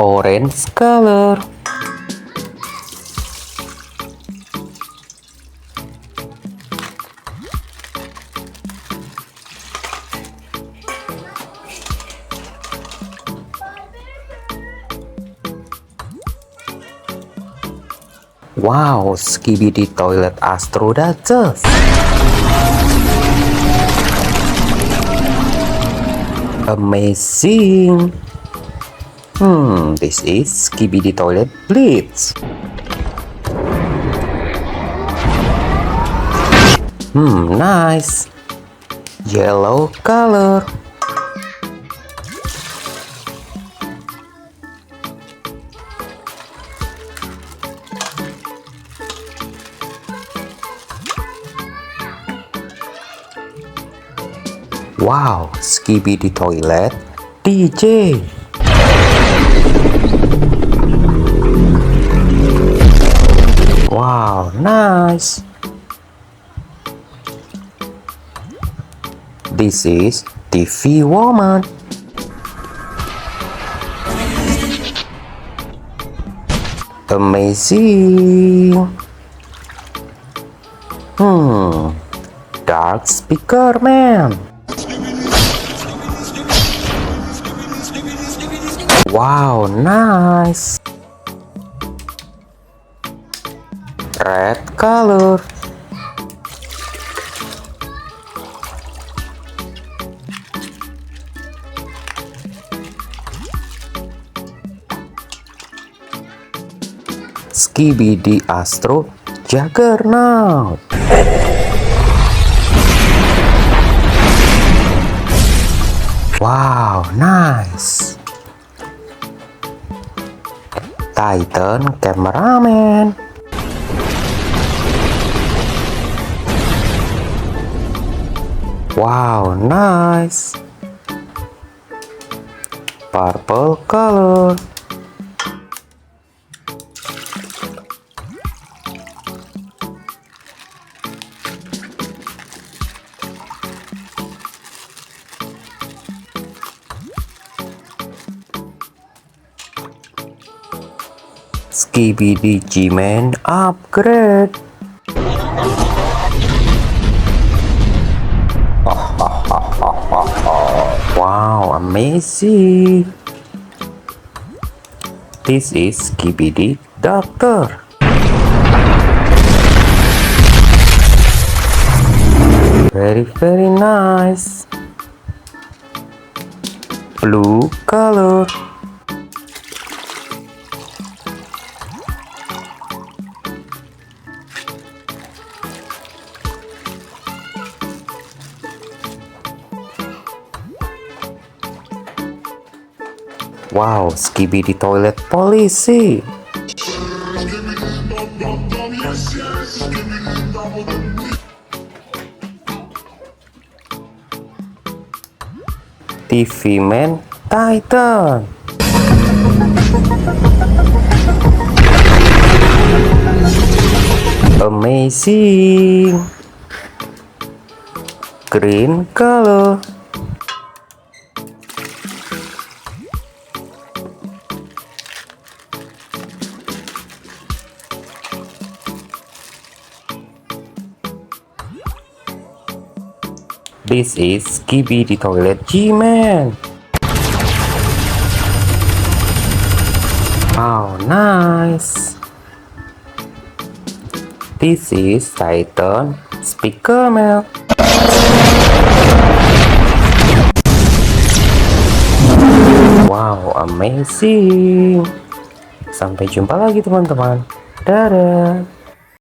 Orange color. Wow, Skibidi Toilet Astro Duchess. Amazing. This is Skibidi Toilet Blitz. Nice. Yellow color. Wow, Skibidi Toilet DJ. Wow, nice. This is TV Woman. Amazing. Dark Speaker Man. Wow, nice. Red color. Skibidi Astro Juggernaut. Wow, nice. Titan Cameraman. Wow, nice. Purple color. Skibidi G-Man upgrade. Wow, amazing. This is Skibidi Doctor. Very nice. Blue color. Wow, Skibidi Toilet Polisi. TV Man Titan. Amazing. Green color. This is Skibidi Toilet G-Man. Wow, nice. This is Titan Speaker Man. Wow, amazing. Sampai jumpa lagi teman-teman. Dadah.